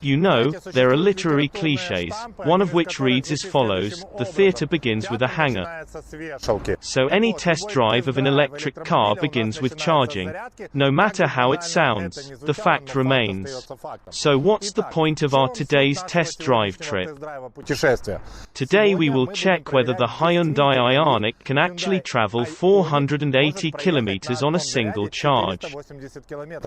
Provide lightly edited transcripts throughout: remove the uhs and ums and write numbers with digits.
You know, there are literary clichés, one of which reads as follows: the theater begins with a hangar. So any test drive of an electric car begins with charging. No matter how it sounds, the fact remains. So what's the point of our today's test drive trip? Today we will check whether the Hyundai Ionic can actually travel 480 kilometers on a single charge.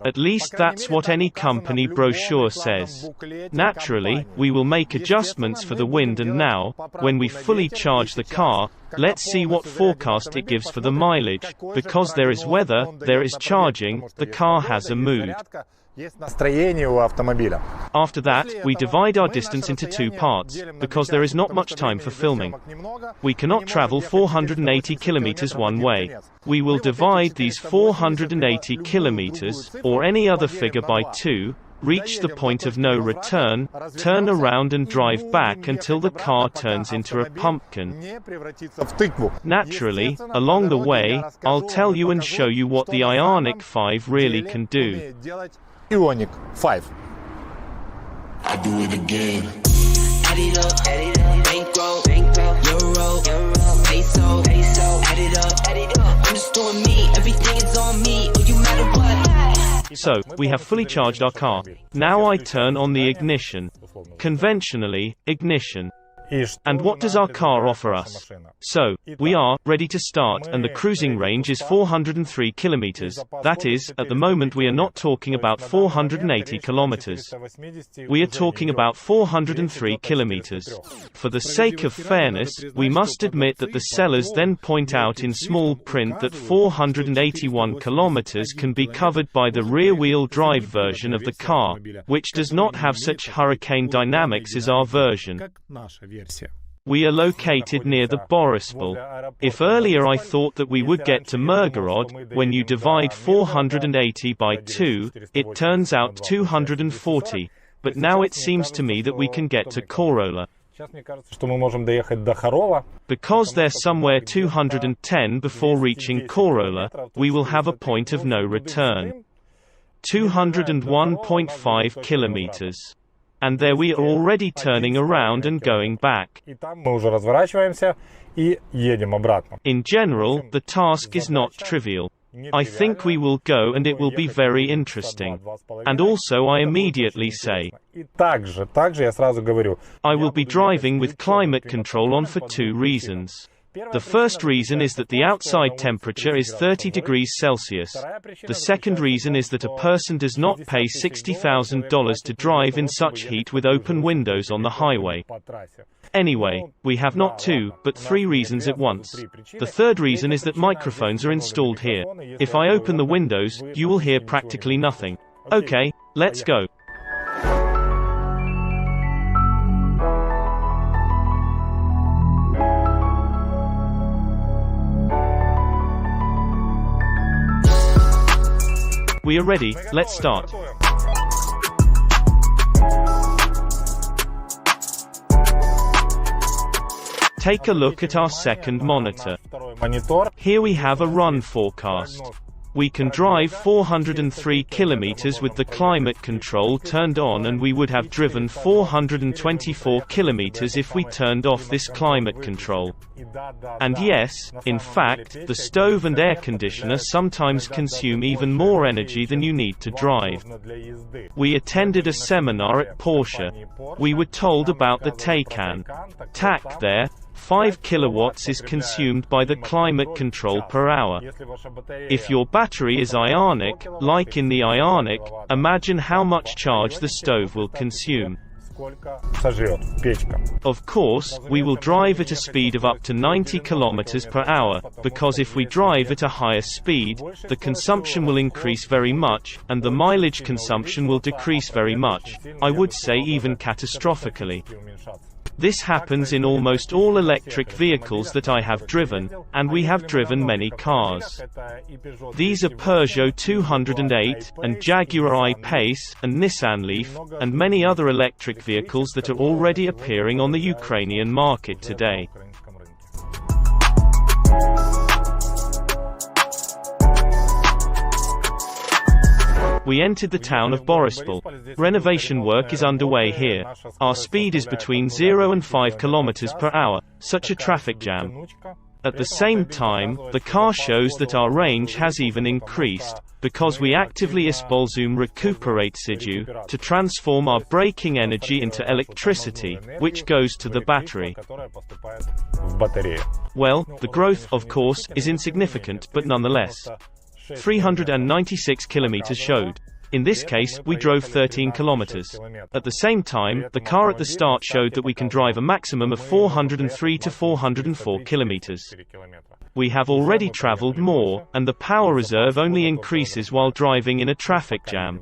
At least that's what any company brochure says. Naturally, we will make adjustments for the wind, and now, when we fully charge the car, let's see what forecast it gives for the mileage. Because there is weather, there is charging, the car has a mood. After that, we divide our distance into two parts, because there is not much time for filming. We cannot travel 480 kilometers one way. We will divide these 480 kilometers, or any other figure, by 2, reach the point of no return, turn around and drive back until the car turns into a pumpkin. Naturally, along the way, I'll tell you and show you what the Ioniq 5 really can do. Ioniq 5. I do it again. Add it up, bankroll, euro, peso, add it up. I'm just doing me, everything is on me, or you matter what. So, we have fully charged our car. Now I turn on the ignition. Conventionally, ignition. And what does our car offer us? So, we are ready to start, and the cruising range is 403 kilometers. That is, at the moment we are not talking about 480 kilometers. We are talking about 403 kilometers. For the sake of fairness, we must admit that the sellers then point out in small print that 481 kilometers can be covered by the rear-wheel drive version of the car, which does not have such hurricane dynamics as our version. We are located near the Borispol. If earlier I thought that we would get to Mirgorod, when you divide 480 by 2, it turns out 240. But now it seems to me that we can get to Korola. Because they're somewhere 210 before reaching Korola, we will have a point of no return. 201.5 kilometers. And there we are already turning around and going back. In general, the task is not trivial. I think we will go and it will be very interesting. And also I immediately say, I will be driving with climate control on for 2 reasons. The first reason is that the outside temperature is 30 degrees Celsius. The second reason is that a person does not pay $60,000 to drive in such heat with open windows on the highway. Anyway, we have not 2, but 3 reasons at once. The third reason is that microphones are installed here. If I open the windows, you will hear practically nothing. Okay, let's go. We are ready, let's start. Take a look at our second monitor. Here we have a run forecast. We can drive 403 kilometers with the climate control turned on, and we would have driven 424 kilometers if we turned off this climate control. And yes, in fact, the stove and air conditioner sometimes consume even more energy than you need to drive. We attended a seminar at Porsche. We were told about the Taycan. TAC there. 5 kilowatts is consumed by the climate control per hour. If your battery is Ionic, like in the Ionic, imagine how much charge the stove will consume. Of course, we will drive at a speed of up to 90 km per hour, because if we drive at a higher speed, the consumption will increase very much, and the mileage consumption will decrease very much, I would say even catastrophically. This happens in almost all electric vehicles that I have driven, and we have driven many cars. These are Peugeot 208, and Jaguar I-Pace, and Nissan Leaf, and many other electric vehicles that are already appearing on the Ukrainian market today. We entered the town of Borispol. Renovation work is underway here. Our speed is between 0 and 5 km per hour, such a traffic jam. At the same time, the car shows that our range has even increased, because we actively recuperate sidu, to transform our braking energy into electricity, which goes to the battery. Well, the growth, of course, is insignificant, but nonetheless. 396 kilometers showed. In this case, we drove 13 kilometers. At the same time, the car at the start showed that we can drive a maximum of 403 to 404 kilometers. We have already traveled more, and the power reserve only increases while driving in a traffic jam.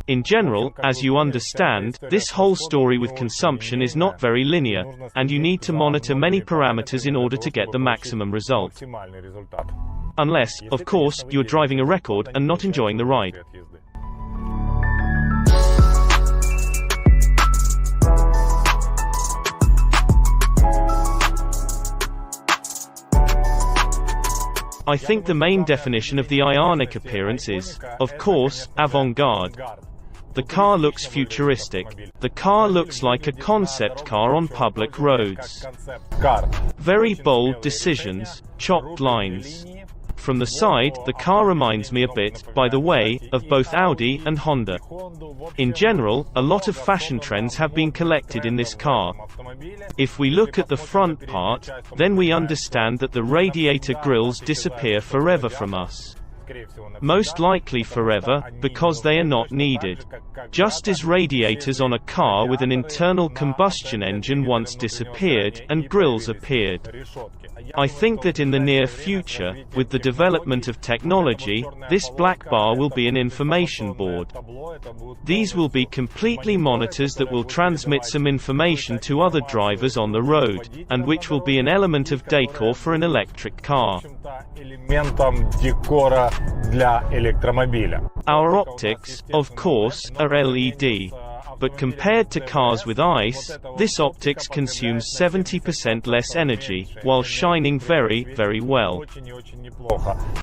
In general, as you understand, this whole story with consumption is not very linear, and you need to monitor many parameters in order to get the maximum result. Unless, of course, you are driving a record and not enjoying the ride. I think the main definition of the Ionic appearance is, of course, avant-garde. The car looks futuristic. The car looks like a concept car on public roads. Very bold decisions, chopped lines. From the side, the car reminds me a bit, by the way, of both Audi and Honda. In general, a lot of fashion trends have been collected in this car. If we look at the front part, then we understand that the radiator grills disappear forever from us. Most likely forever, because they are not needed. Just as radiators on a car with an internal combustion engine once disappeared, and grills appeared. I think that in the near future, with the development of technology, this black bar will be an information board. These will be completely monitors that will transmit some information to other drivers on the road, and which will be an element of decor for an electric car. Our optics, of course, are LED. But compared to cars with ICE, this optics consumes 70% less energy, while shining very, very well.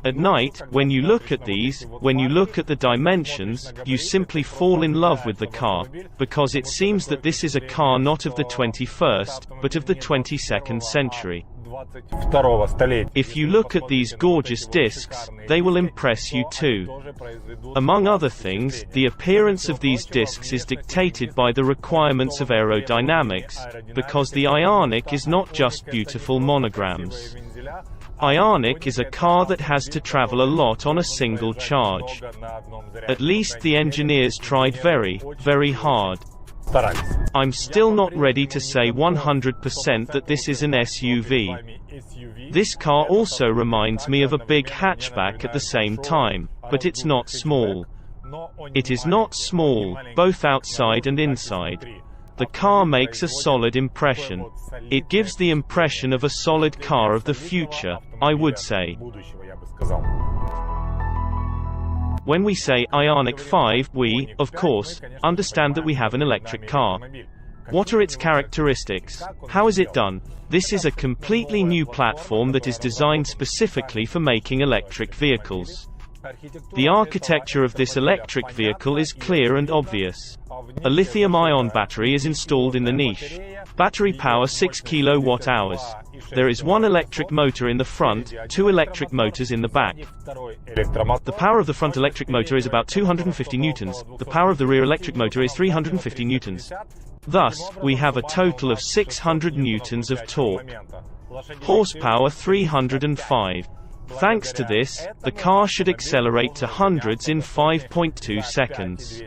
At night, when you look at these, when you look at the dimensions, you simply fall in love with the car, because it seems that this is a car not of the 21st, but of the 22nd century. If you look at these gorgeous discs, they will impress you too. Among other things, the appearance of these discs is dictated by the requirements of aerodynamics, because the Ionic is not just beautiful monograms. Ionic is a car that has to travel a lot on a single charge. At least the engineers tried very, very hard. I'm still not ready to say 100% that this is an SUV. This car also reminds me of a big hatchback at the same time, but it's not small. It is not small, both outside and inside. The car makes a solid impression. It gives the impression of a solid car of the future, I would say. When we say Ionic 5, we, of course, understand that we have an electric car. What are its characteristics? How is it done? This is a completely new platform that is designed specifically for making electric vehicles. The architecture of this electric vehicle is clear and obvious. A lithium-ion battery is installed in the niche. Battery power 6 kWh. There is one electric motor in the front, 2 electric motors in the back. The power of the front electric motor is about 250 newtons, the power of the rear electric motor is 350 newtons. Thus, we have a total of 600 newtons of torque. Horsepower 305. Thanks to this, the car should accelerate to hundreds in 5.2 seconds.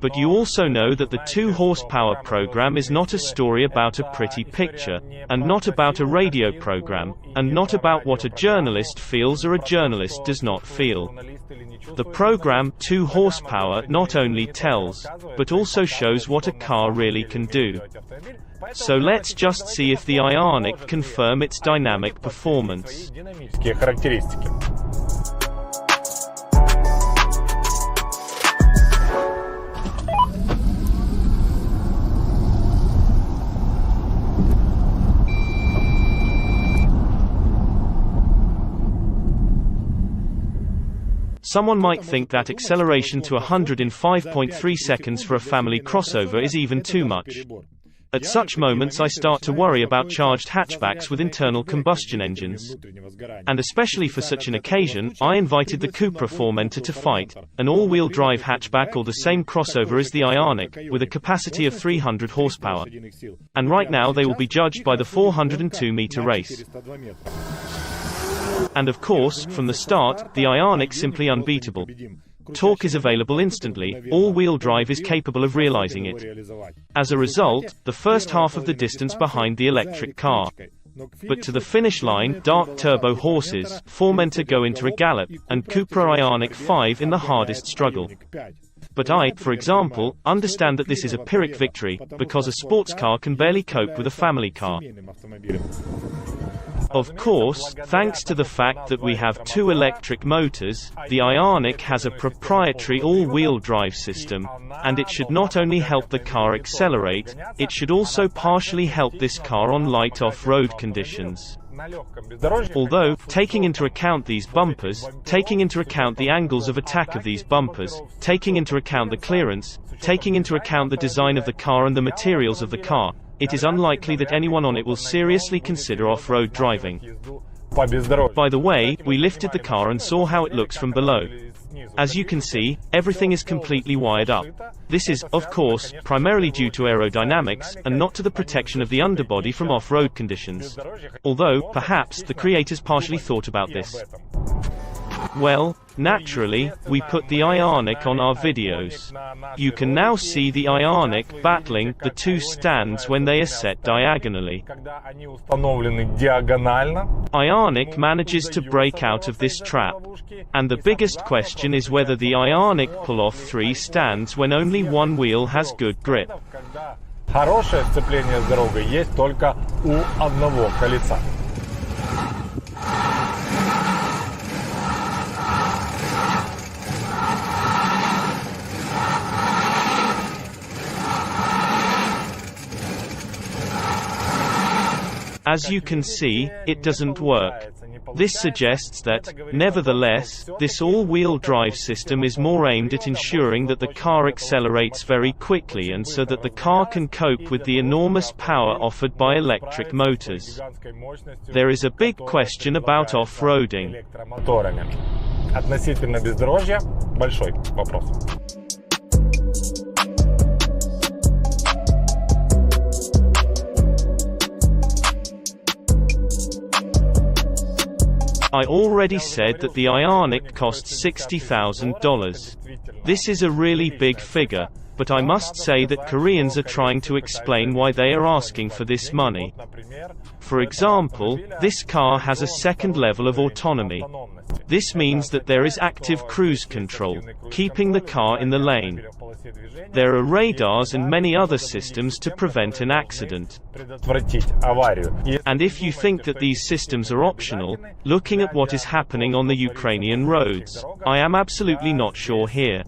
But you also know that the 2 horsepower program is not a story about a pretty picture, and not about a radio program, and not about what a journalist feels or a journalist does not feel. The program 2 horsepower not only tells, but also shows what a car really can do. So let's just see if the Ionic can confirm its dynamic performance. Someone might think that acceleration to 100 in 5.3 seconds for a family crossover is even too much. At such moments I start to worry about charged hatchbacks with internal combustion engines. And especially for such an occasion, I invited the Cupra Formentor to fight, an all-wheel drive hatchback or the same crossover as the Ionic, with a capacity of 300 horsepower. And right now they will be judged by the 402-meter race. And of course, from the start, the Ionic simply unbeatable. Torque is available instantly, all-wheel drive is capable of realizing it. As a result, the first half of the distance behind the electric car. But to the finish line, dark turbo horses, Formentor go into a gallop, and Cupra Ionic 5 in the hardest struggle. But I, for example, understand that this is a Pyrrhic victory, because a sports car can barely cope with a family car. Of course, thanks to the fact that we have two electric motors, the Ionic has a proprietary all-wheel drive system, and it should not only help the car accelerate, it should also partially help this car on light off-road conditions. Although, taking into account these bumpers, taking into account the angles of attack of these bumpers, taking into account the clearance, taking into account the design of the car and the materials of the car, it is unlikely that anyone on it will seriously consider off-road driving. By the way, we lifted the car and saw how it looks from below. As you can see, everything is completely wired up. This is, of course, primarily due to aerodynamics, and not to the protection of the underbody from off-road conditions. Although, perhaps, the creators partially thought about this. Well, naturally, we put the Ionic on our videos. You can now see the Ionic battling the two stands when they are set diagonally. Ionic manages to break out of this trap. And the biggest question is whether the Ionic pull off three stands when only one wheel has good grip. Хорошее сцепление с дорогой есть только у одного колеса. As you can see, it doesn't work. This suggests that, nevertheless, this all-wheel drive system is more aimed at ensuring that the car accelerates very quickly and so that the car can cope with the enormous power offered by electric motors. There is a big question about off-roading. Относительно бездорожья большой вопрос. I already said that the Ionic costs $60,000. This is a really big figure, but I must say that Koreans are trying to explain why they are asking for this money. For example, this car has a second level of autonomy. This means that there is active cruise control, keeping the car in the lane. There are radars and many other systems to prevent an accident. And if you think that these systems are optional, looking at what is happening on the Ukrainian roads, I am absolutely not sure here.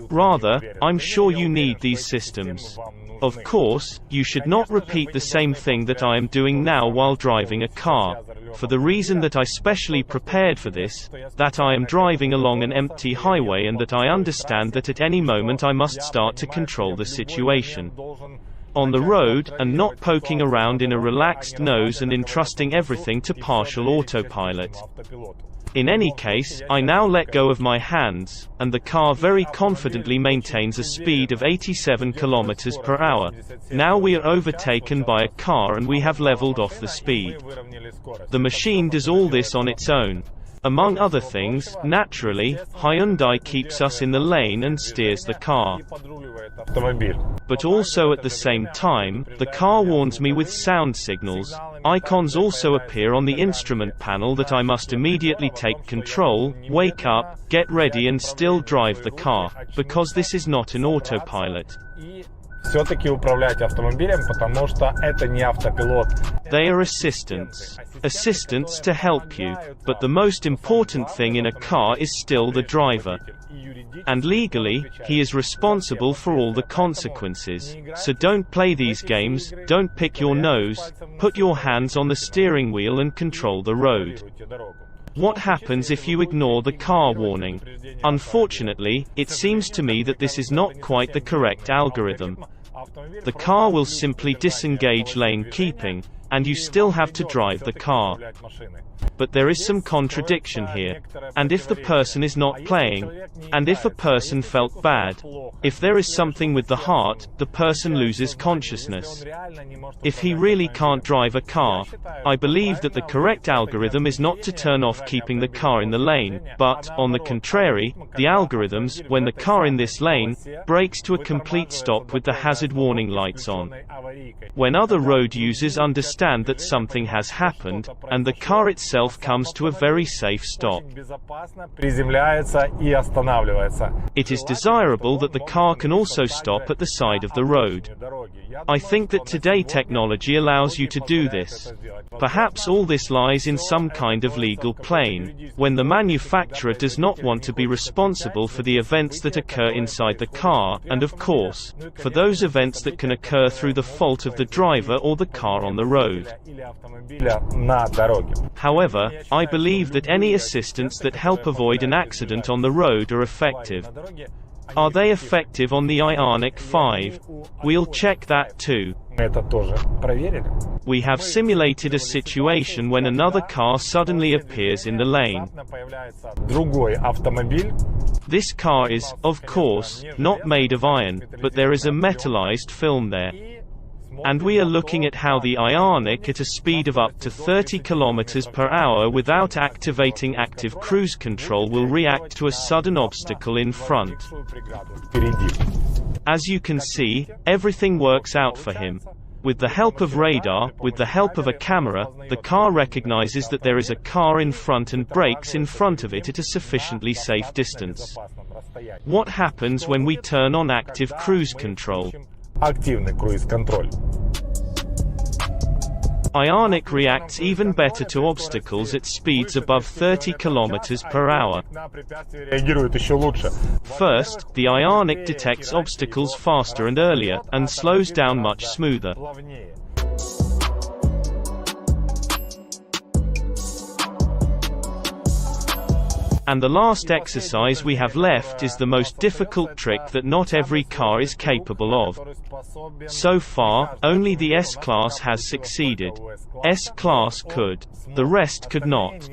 Rather, I'm sure you need these systems. Of course, you should not repeat the same thing that I am doing now while driving a car, for the reason that I specially prepared for this, that I am driving along an empty highway and that I understand that at any moment I must start to control the situation on the road, and not poking around in a relaxed nose and entrusting everything to partial autopilot. In any case, I now let go of my hands, and the car very confidently maintains a speed of 87 km per hour. Now we are overtaken by a car and we have leveled off the speed. The machine does all this on its own. Among other things, naturally, Hyundai keeps us in the lane and steers the car. But also at the same time, the car warns me with sound signals. Icons also appear on the instrument panel that I must immediately take control, wake up, get ready and still drive the car, because this is not an autopilot. Все-таки управлять автомобилем, потому что это не автопилот. They are assistants. Assistants to help you, but the most important thing in a car is still the driver. And legally, he is responsible for all the consequences. So don't play these games, don't pick your nose, put your hands on the steering wheel and control the road. What happens if you ignore the car warning? Unfortunately, it seems to me that this is not quite the correct algorithm. The car will simply disengage lane keeping, and you still have to drive the car. But there is some contradiction here. And if the person is not playing, and if a person felt bad, if there is something with the heart, the person loses consciousness. If he really can't drive a car, I believe that the correct algorithm is not to turn off keeping the car in the lane, but, on the contrary, the algorithms, when the car in this lane, brakes to a complete stop with the hazard warning lights on. When other road users understand that something has happened, and the car itself comes to a very safe stop. It is desirable that the car can also stop at the side of the road. I think that today technology allows you to do this. Perhaps all this lies in some kind of legal plane, when the manufacturer does not want to be responsible for the events that occur inside the car, and of course, for those events that can occur through the fault of the driver or the car on the road. However, I believe that any assistance that help avoid an accident on the road are effective. Are they effective on the Ioniq 5? We'll check that too. We have simulated a situation when another car suddenly appears in the lane. This car is, of course, not made of iron, but there is a metallized film there. And we are looking at how the Ioniq at a speed of up to 30 km per hour without activating active cruise control will react to a sudden obstacle in front. As you can see, everything works out for him. With the help of radar, with the help of a camera, the car recognizes that there is a car in front and brakes in front of it at a sufficiently safe distance. What happens when we turn on active cruise control? Активный круиз-контроль. Ioniq reacts even better to obstacles at speeds above 30 km per hour. First, the Ioniq detects obstacles faster and earlier, and slows down much smoother. And the last exercise we have left is the most difficult trick that not every car is capable of. So far, only the S-Class has succeeded. S-Class could. The rest could not.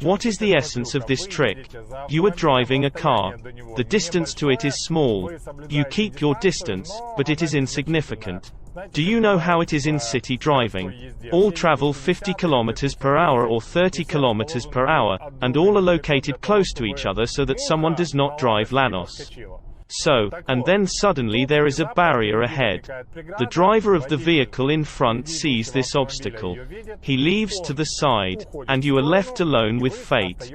What is the essence of this trick? You are driving a car. The distance to it is small. You keep your distance, but it is insignificant. Do you know how it is in city driving? All travel 50 km per hour or 30 km per hour, and all are located close to each other so that someone does not drive Lanos. So, and then suddenly there is a barrier ahead. The driver of the vehicle in front sees this obstacle. He leaves to the side, and you are left alone with fate.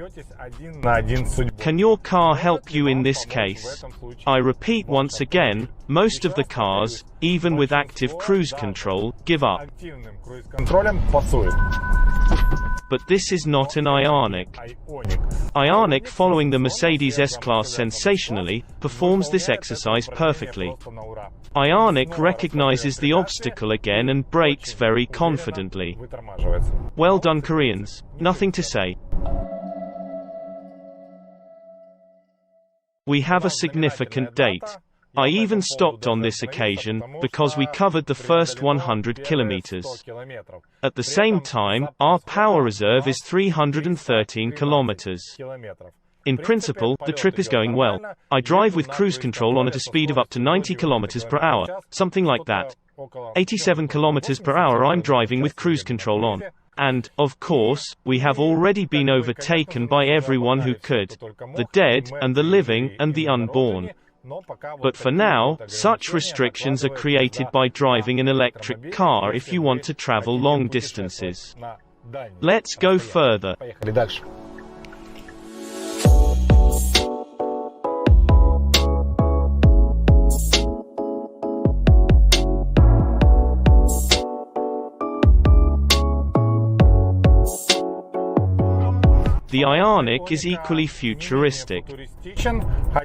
Can your car help you in this case? I repeat once again, most of the cars, even with active cruise control, give up. But this is not an Ioniq. Ioniq, following the Mercedes S-Class sensationally, performs this exercise perfectly. Ioniq recognizes the obstacle again and brakes very confidently. Well done, Koreans. Nothing to say. We have a significant date. I even stopped on this occasion, because we covered the first 100 kilometers. At the same time, our power reserve is 313 kilometers. In principle, the trip is going well. I drive with cruise control on at a speed of up to 90 kilometers per hour, something like that. 87 kilometers per hour I'm driving with cruise control on. And, of course, we have already been overtaken by everyone who could. The dead, and the living, and the unborn. But for now, such restrictions are created by driving an electric car if you want to travel long distances. Let's go further. The Ioniq is equally futuristic.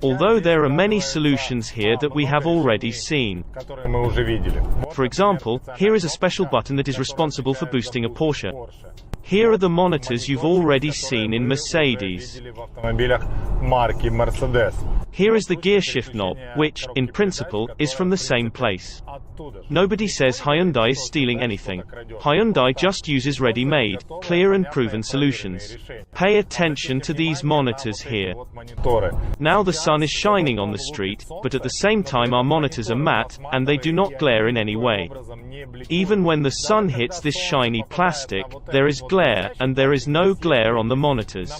Although there are many solutions here that we have already seen. For example, here is a special button that is responsible for boosting a Porsche. Here are the monitors you've already seen in Mercedes. Here is the gear shift knob, which, in principle, is from the same place. Nobody says Hyundai is stealing anything. Hyundai just uses ready-made, clear and proven solutions. Pay attention to these monitors here. Now the sun is shining on the street, but at the same time our monitors are matte, and they do not glare in any way. Even when the sun hits this shiny plastic, there is glare, and there is no glare on the monitors.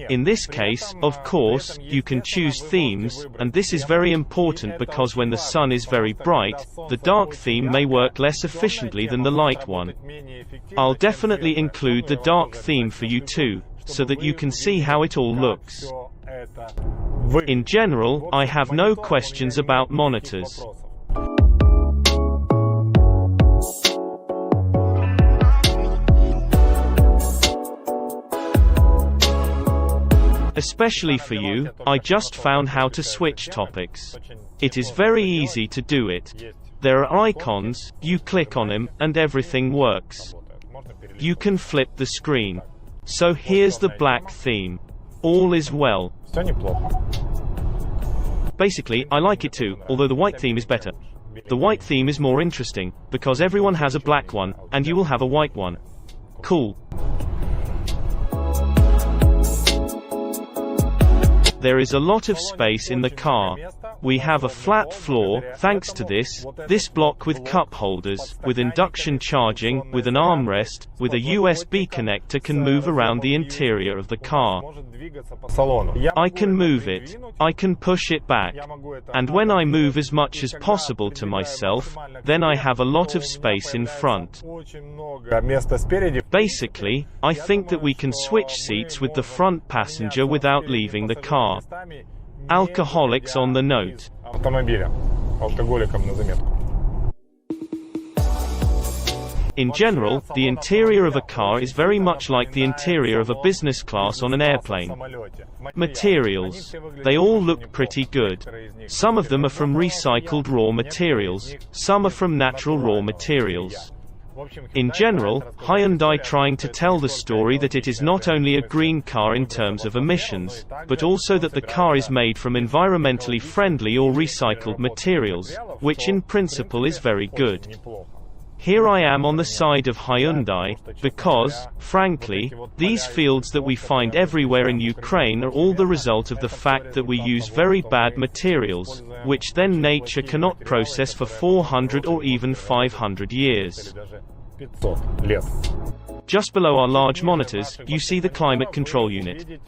In this case, of course, you can choose themes, and this is very important because when the sun is very bright, the dark theme may work less efficiently than the light one. I'll definitely include the dark theme for you too, so that you can see how it all looks. In general, I have no questions about monitors. Especially for you, I just found how to switch topics. It is very easy to do it. There are icons, you click on them, and everything works. You can flip the screen. So here's the black theme. All is well. Basically, I like it too, although the white theme is better. The white theme is more interesting, because everyone has a black one, and you will have a white one. Cool. There is a lot of space in the car. We have a flat floor, thanks to this block with cup holders, with induction charging, with an armrest, with a USB connector can move around the interior of the car. I can move it. I can push it back. And when I move as much as possible to myself, then I have a lot of space in front. Basically, I think that we can switch seats with the front passenger without leaving the car. Alcoholics on the note. In general, the interior of a car is very much like the interior of a business class on an airplane. Materials. They all look pretty good. Some of them are from recycled raw materials, some are from natural raw materials. In general, Hyundai trying to tell the story that it is not only a green car in terms of emissions, but also that the car is made from environmentally friendly or recycled materials, which in principle is very good. Here I am on the side of Hyundai, because, frankly, these fields that we find everywhere in Ukraine are all the result of the fact that we use very bad materials, which then nature cannot process for 400 or even 500 years. Just below our large monitors, you see the climate control unit.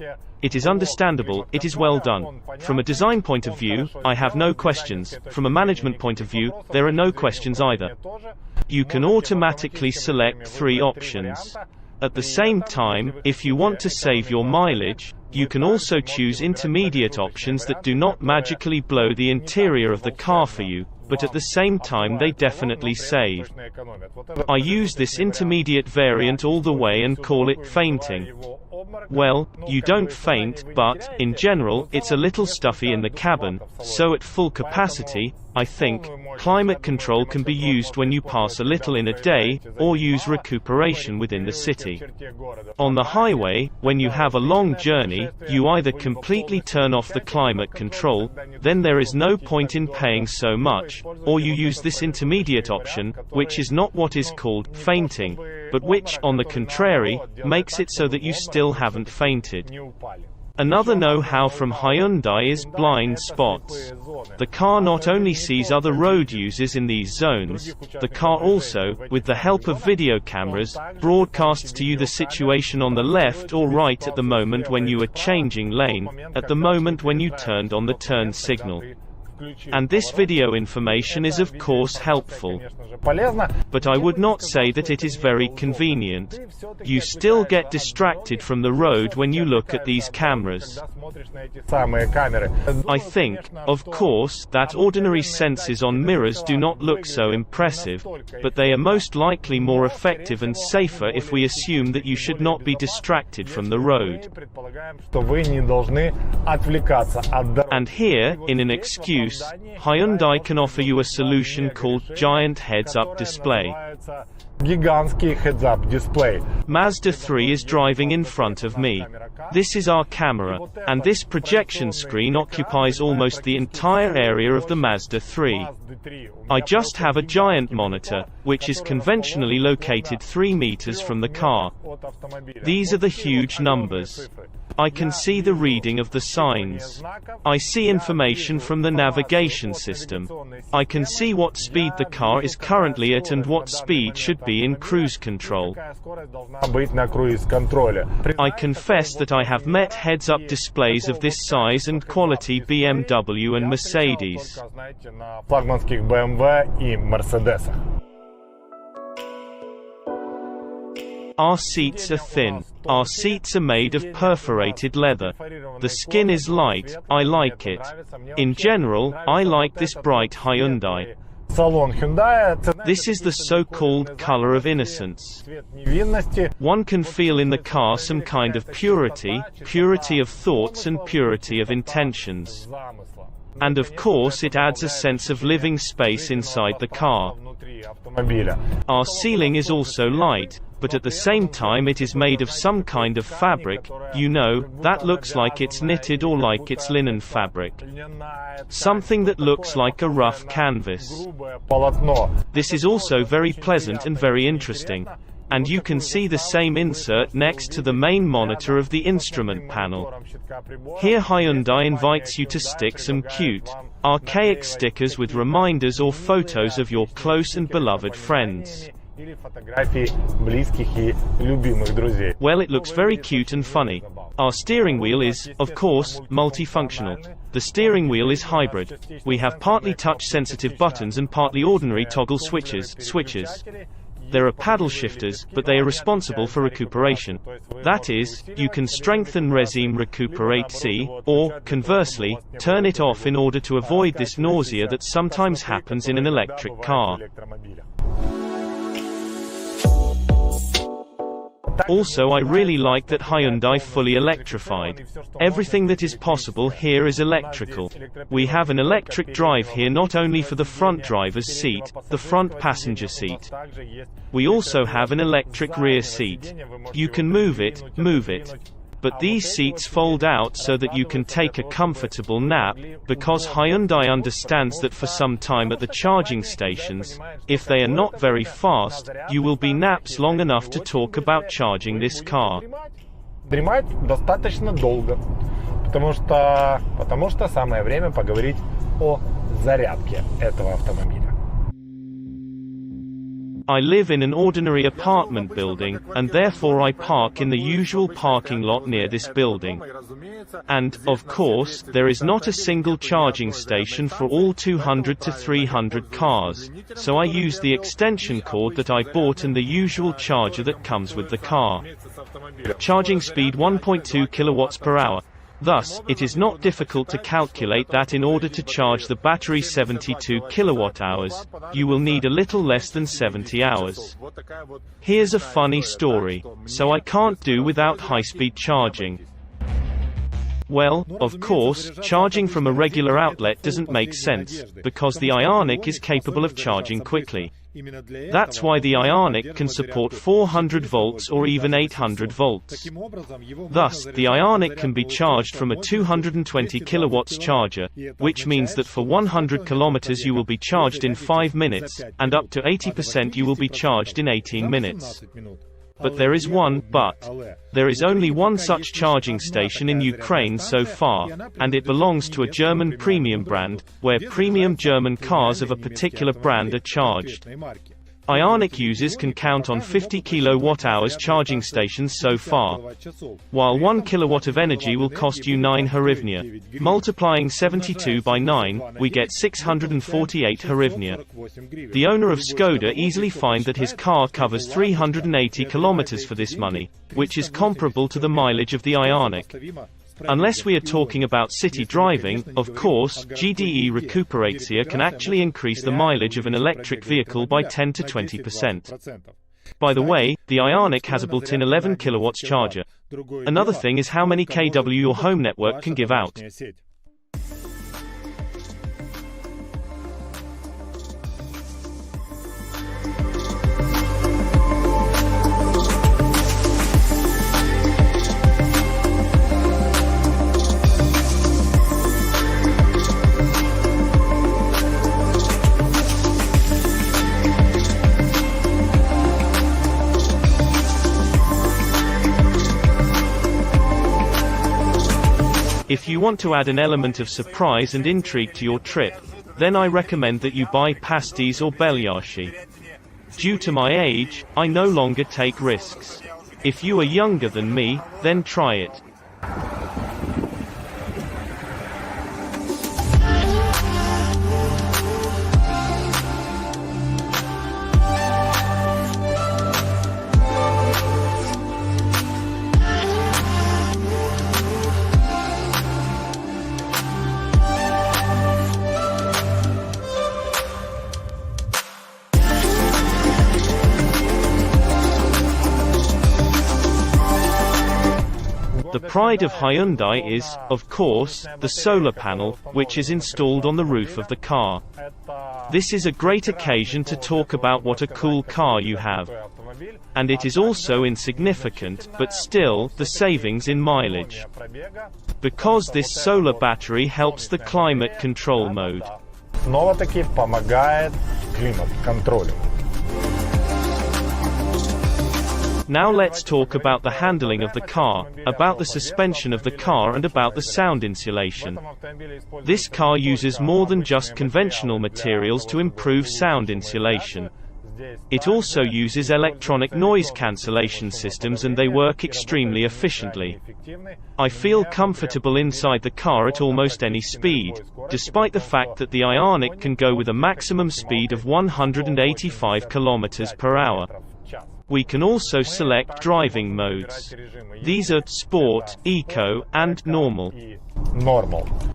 It is understandable, it is well done. From a design point of view, I have no questions. From a management point of view, there are no questions either. You can automatically select 3 options. At the same time, if you want to save your mileage, you can also choose intermediate options that do not magically blow the interior of the car for you, but at the same time they definitely save. I use this intermediate variant all the way and call it fainting. Well, you don't faint, but, in general, it's a little stuffy in the cabin, so at full capacity, I think, climate control can be used when you pass a little in a day, or use recuperation within the city. On the highway, when you have a long journey, you either completely turn off the climate control, then there is no point in paying so much, or you use this intermediate option, which is not what is called fainting, but which, on the contrary, makes it so that you still haven't fainted. Another know-how from Hyundai is blind spots. The car not only sees other road users in these zones, the car also, with the help of video cameras, broadcasts to you the situation on the left or right at the moment when you are changing lane, at the moment when you turned on the turn signal. And this video information is of course helpful. But I would not say that it is very convenient. You still get distracted from the road when you look at these cameras. I think, of course, that ordinary sensors on mirrors do not look so impressive, but they are most likely more effective and safer if we assume that you should not be distracted from the road. And here, in an excuse, Hyundai can offer you a solution called Giant Heads-Up Display. Гигантский heads-up display. Mazda 3 is driving in front of me. This is our camera, and this projection screen occupies almost the entire area of the Mazda 3. I just have a giant monitor, which is conventionally located 3 meters from the car. These are the huge numbers. I can see the reading of the signs. I see information from the navigation system. I can see what speed the car is currently at and what speed should be in cruise control. I confess that I have met heads-up displays of this size and quality BMW and Mercedes. Our seats are thin. Our seats are made of perforated leather. The skin is light, I like it. In general, I like this bright Hyundai. This is the so-called color of innocence. One can feel in the car some kind of purity of thoughts and purity of intentions. And of course it adds a sense of living space inside the car. Our ceiling is also light, but at the same time it is made of some kind of fabric, you know, that looks like it's knitted or like it's linen fabric. Something that looks like a rough canvas. This is also very pleasant and very interesting. And you can see the same insert next to the main monitor of the instrument panel. Here Hyundai invites you to stick some cute, archaic stickers with reminders or photos of your close and beloved friends. Well, it looks very cute and funny. Our steering wheel is, of course, multifunctional. The steering wheel is hybrid. We have partly touch-sensitive buttons and partly ordinary toggle switches. There are paddle shifters, but they are responsible for recuperation. That is, you can strengthen regime recuperate C, or, conversely, turn it off in order to avoid this nausea that sometimes happens in an electric car. Also, I really like that Hyundai fully electrified. Everything that is possible here is electrical. We have an electric drive here not only for the front driver's seat, the front passenger seat. We also have an electric rear seat. You can move it. But these seats fold out so that you can take a comfortable nap, because Hyundai understands that for some time at the charging stations, if they are not very fast, you will be naps long enough to talk about charging this car. Дремать достаточно долго, потому что самое время поговорить о зарядке этого автомобиля. I live in an ordinary apartment building, and therefore I park in the usual parking lot near this building. And, of course, there is not a single charging station for all 200 to 300 cars, so I use the extension cord that I bought and the usual charger that comes with the car. Charging speed 1.2 kilowatts per hour. Thus, it is not difficult to calculate that in order to charge the battery 72 kilowatt-hours, you will need a little less than 70 hours. Here's a funny story. So I can't do without high-speed charging. Well, of course, charging from a regular outlet doesn't make sense, because the Ionic is capable of charging quickly. That's why the Ionic can support 400 volts or even 800 volts. Thus, the Ionic can be charged from a 220 kilowatts charger, which means that for 100 kilometers you will be charged in 5 minutes, and up to 80% you will be charged in 18 minutes. But there is one but. There is only one such charging station in Ukraine so far, and it belongs to a German premium brand, where premium German cars of a particular brand are charged. Ionic users can count on 50 kilowatt-hours charging stations so far. While 1 kilowatt of energy will cost you 9 hryvnia. Multiplying 72 by 9, we get 648 hryvnia. The owner of Skoda easily finds that his car covers 380 kilometers for this money, which is comparable to the mileage of the Ionic. Unless we are talking about city driving, of course, GDE Recuperatia can actually increase the mileage of an electric vehicle by 10 to 20%. By the way, the Ionic has a built-in 11 kilowatts charger. Another thing is how many kW your home network can give out. you want to add an element of surprise and intrigue to your trip, then I recommend that you buy pasties or belyashi. Due to my age, I no longer take risks. If you are younger than me, then try it. The pride of Hyundai is, of course, the solar panel, which is installed on the roof of the car. This is a great occasion to talk about what a cool car you have. And it is also insignificant, but still, the savings in mileage. Because this solar battery helps the climate control mode. Снова-таки помогает климат-контролю. Now let's talk about the handling of the car, about the suspension of the car and about the sound insulation. This car uses more than just conventional materials to improve sound insulation. It also uses electronic noise cancellation systems and they work extremely efficiently. I feel comfortable inside the car at almost any speed, despite the fact that the Ioniq can go with a maximum speed of 185 km per hour. We can also select driving modes. These are Sport, Eco, and Normal.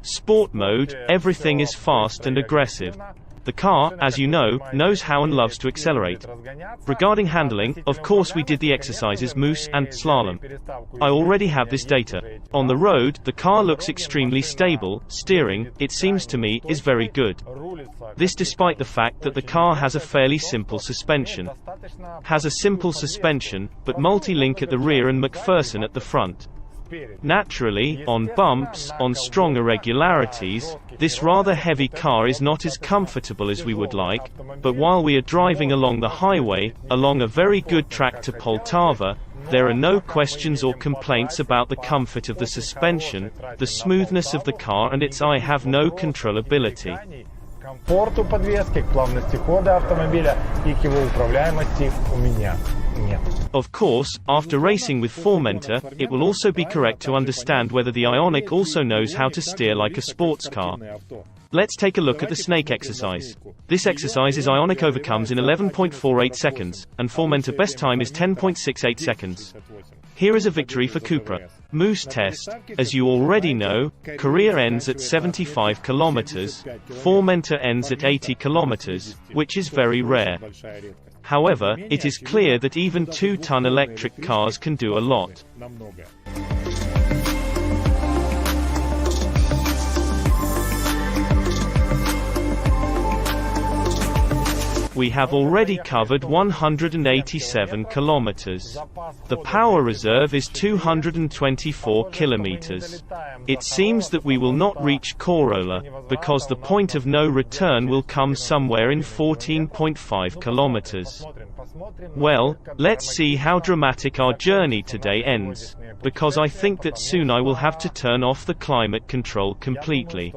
Sport mode, everything is fast and aggressive. The car, as you know, knows how and loves to accelerate. Regarding handling, of course we did the exercises Moose and Slalom. I already have this data. On the road, the car looks extremely stable, steering, it seems to me, is very good. This despite the fact that the car has a fairly simple suspension. Has a simple suspension, but multi-link at the rear and McPherson at the front. Naturally, on bumps, on strong irregularities, this rather heavy car is not as comfortable as we would like, but while we are driving along the highway, along a very good track to Poltava, there are no questions or complaints about the comfort of the suspension, the smoothness of the car and its I have no controllability. Комфорту подвески, к плавности хода автомобиля и к его управляемости у меня нет. Of course, after racing with Formenta, it will also be correct to understand whether the Ioniq also knows how to steer like a sports car. Let's take a look at the snake exercise. This exercise is Ioniq overcomes in 11.48 seconds, and Formenta best time is 10.68 seconds. Here is a victory for Cupra. Moose test. As you already know, Korea ends at 75 kilometers, Formenta ends at 80 kilometers, which is very rare. However, it is clear that even 2-ton electric cars can do a lot. We have already covered 187 kilometers. The power reserve is 224 kilometers. It seems that we will not reach Corolla, because the point of no return will come somewhere in 14.5 kilometers. Well, let's see how dramatic our journey today ends, because I think that soon I will have to turn off the climate control completely.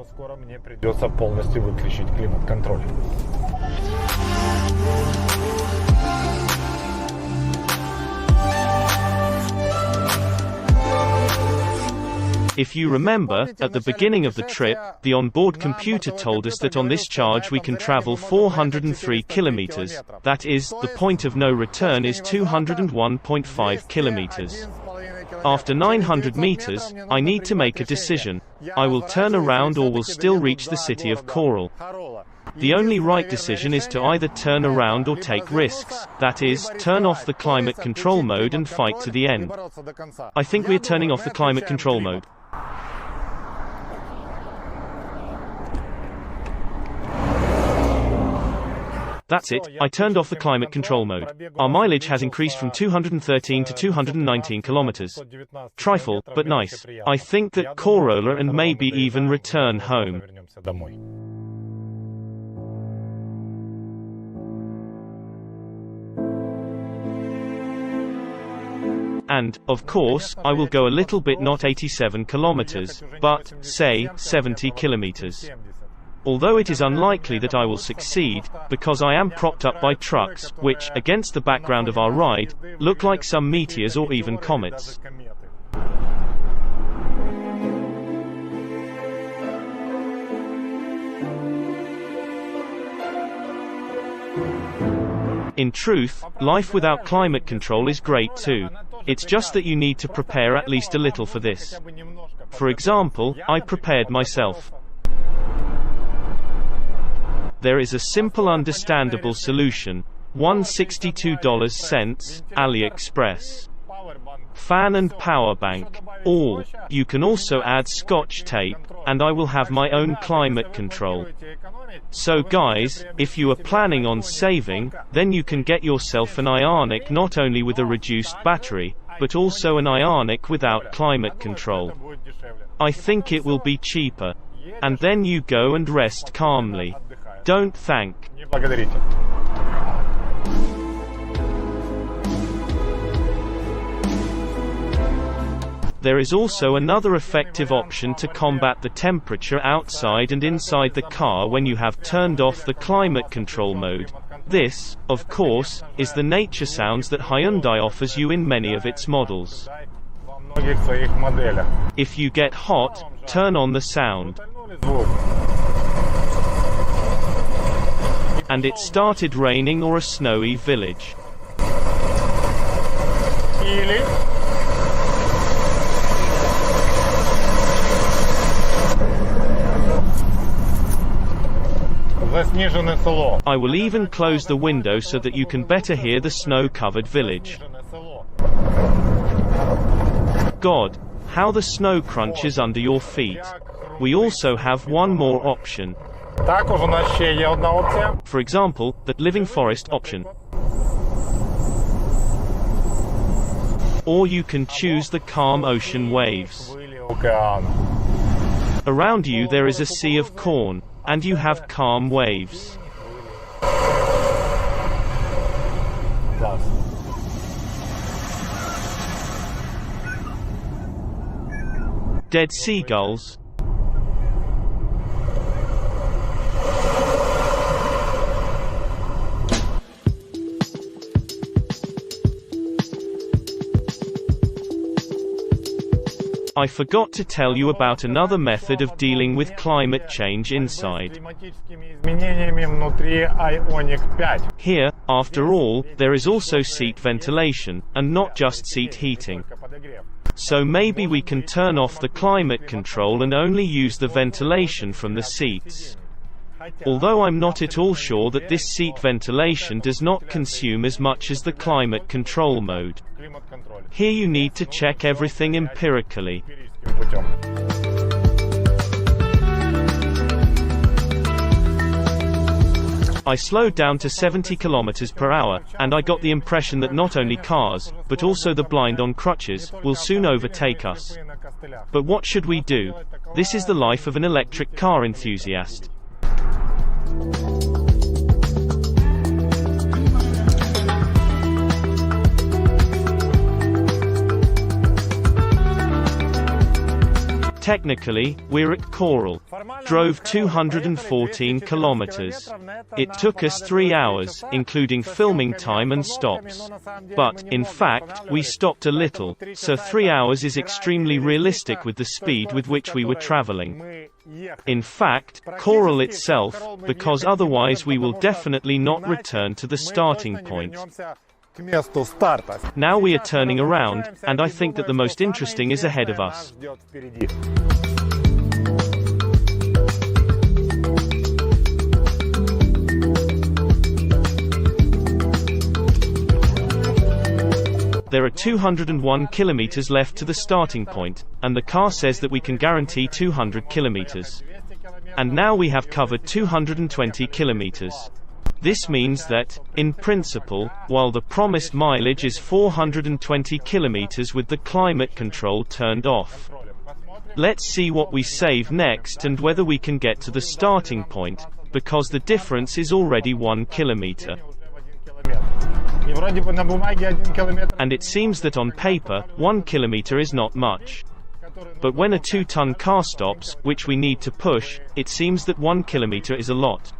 If you remember, at the beginning of the trip, the onboard computer told us that on this charge we can travel 403 kilometers, that is, the point of no return is 201.5 kilometers. After 900 meters, I need to make a decision. I will turn around or will still reach the city of Coral. The only right decision is to either turn around or take risks, that is, turn off the climate control mode and fight to the end. I think we are turning off the climate control mode. That's it, I turned off the climate control mode. Our mileage has increased from 213 to 219 kilometers. Trifle, but nice. I think that Corolla and maybe even return home. And, of course, I will go a little bit, not 87 kilometers, but, say, 70 kilometers. Although it is unlikely that I will succeed, because I am propped up by trucks, which, against the background of our ride, look like some meteors or even comets. In truth, life without climate control is great too. It's just that you need to prepare at least a little for this. For example, I prepared myself. There is a simple, understandable solution. $162 AliExpress. Fan and power bank. All. You can also add scotch tape, and I will have my own climate control. So guys, if you are planning on saving, then you can get yourself an Ionic, not only with a reduced battery, but also an Ionic without climate control. I think it will be cheaper. And then you go and rest calmly. Don't thank. There is also another effective option to combat the temperature outside and inside the car when you have turned off the climate control mode. This, of course, is the nature sounds that Hyundai offers you in many of its models. If you get hot, turn on the sound. And it started raining or a snowy village. I will even close the window so that you can better hear the snow-covered village. God, how the snow crunches under your feet. We also have one more option. For example, the living forest option. Or you can choose the calm ocean waves. Around you there is a sea of corn, and you have calm waves. Dead seagulls. I forgot to tell you about another method of dealing with climate change inside. Here, after all, there is also seat ventilation, and not just seat heating. So maybe we can turn off the climate control and only use the ventilation from the seats. Although I'm not at all sure that this seat ventilation does not consume as much as the climate control mode. Here you need to check everything empirically. I slowed down to 70 kilometers per hour, and I got the impression that not only cars, but also the blind on crutches, will soon overtake us. But what should we do? This is the life of an electric car enthusiast. Technically, we're at Coral. Drove 214 kilometers. It took us 3 hours, including filming time and stops. But, in fact, we stopped a little, so 3 hours is extremely realistic with the speed with which we were traveling. In fact, Coral itself, because otherwise we will definitely not return to the starting point. Now we are turning around, and I think that the most interesting is ahead of us. There are 201 kilometers left to the starting point, and the car says that we can guarantee 200 kilometers. And now we have covered 220 kilometers. This means that, in principle, while the promised mileage is 420 kilometers with the climate control turned off. Let's see what we save next and whether we can get to the starting point, because the difference is already 1 kilometer. И вроде бы на бумаге 1 километр. And it seems that on paper, 1 kilometer is not much. But when a 2-ton car stops, which we need to push, it seems that 1 kilometer is a lot.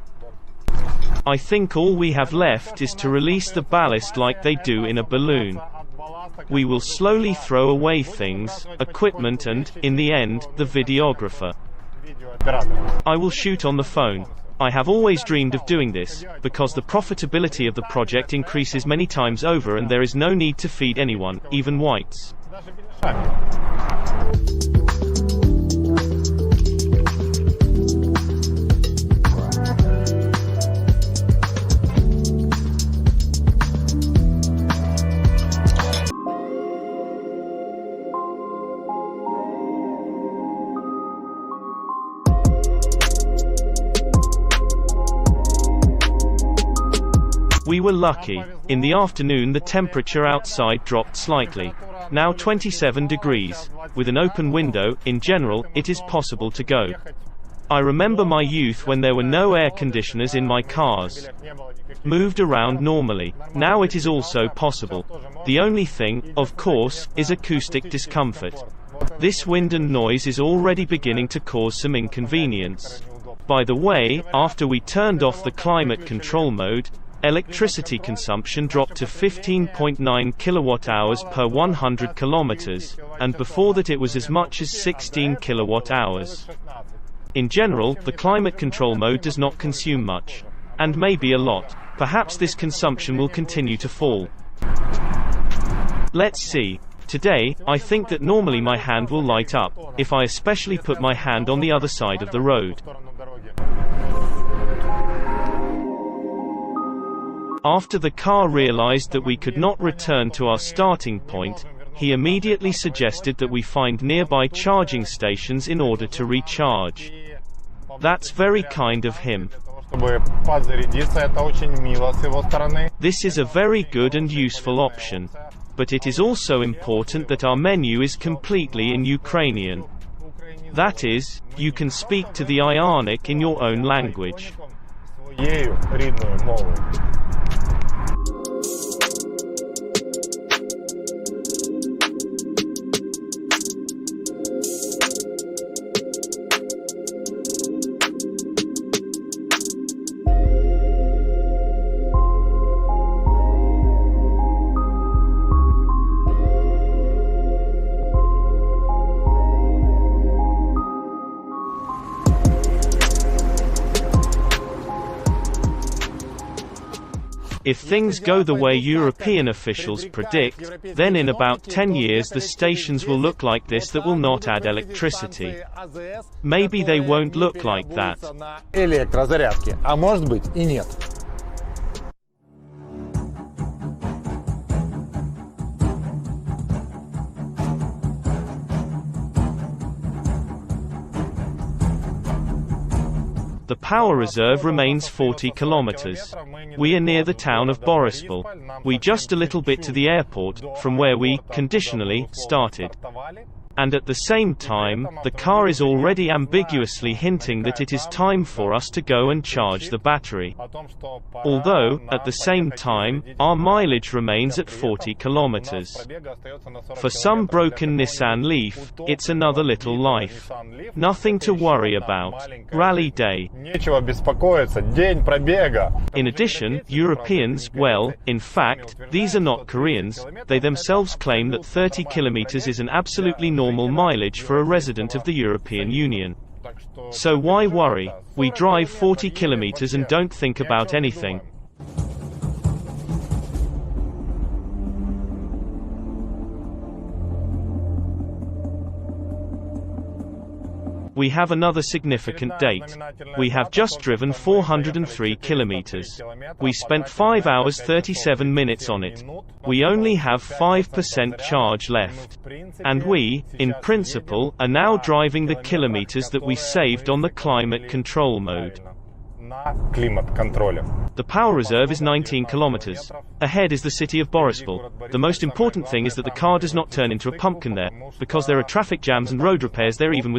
I think all we have left is to release the ballast like they do in a balloon. We will slowly throw away things, equipment and, in the end, the videographer. I will shoot on the phone. I have always dreamed of doing this, because the profitability of the project increases many times over and there is no need to feed anyone, even whites. We were lucky. In the afternoon the temperature outside dropped slightly. Now 27 degrees. With an open window, in general, it is possible to go. I remember my youth when there were no air conditioners in my cars. Moved around normally. Now it is also possible. The only thing, of course, is acoustic discomfort. This wind and noise is already beginning to cause some inconvenience. By the way, after we turned off the climate control mode, electricity consumption dropped to 15.9 kilowatt-hours per 100 kilometers, and before that it was as much as 16 kilowatt-hours. In general, the climate control mode does not consume much. And maybe a lot. Perhaps this consumption will continue to fall. Let's see. Today, I think that normally my hand will light up, if I especially put my hand on the other side of the road. After the car realized that we could not return to our starting point, he immediately suggested that we find nearby charging stations in order to recharge. That's very kind of him. This is a very good and useful option. But it is also important that our menu is completely in Ukrainian. That is, you can speak to the Ionic in your own language. If things go the way European officials predict, then in about 10 years the stations will look like this that will not add electricity. Maybe they won't look like that. А может быть и нет. The power reserve remains 40 kilometers. We are near the town of Borispol. We just a little bit to the airport, from where we, conditionally, started. And at the same time, the car is already ambiguously hinting that it is time for us to go and charge the battery. Although, at the same time, our mileage remains at 40 kilometers. For some broken Nissan Leaf, it's another little life. Nothing to worry about. Rally day. In addition, Europeans, well, in fact, these are not Koreans, they themselves claim that 30 kilometers is an absolutely normal mileage for a resident of the European Union. So why worry? We drive 40 kilometers and don't think about anything. We have another significant date. We have just driven 403 kilometers. We spent 5 hours 37 minutes on it. We only have 5% charge left. And we, in principle, are now driving the kilometers that we saved on the climate control mode. The power reserve is 19 kilometers. Ahead is the city of Borispol. The most important thing is that the car does not turn into a pumpkin there, because there are traffic jams and road repairs there even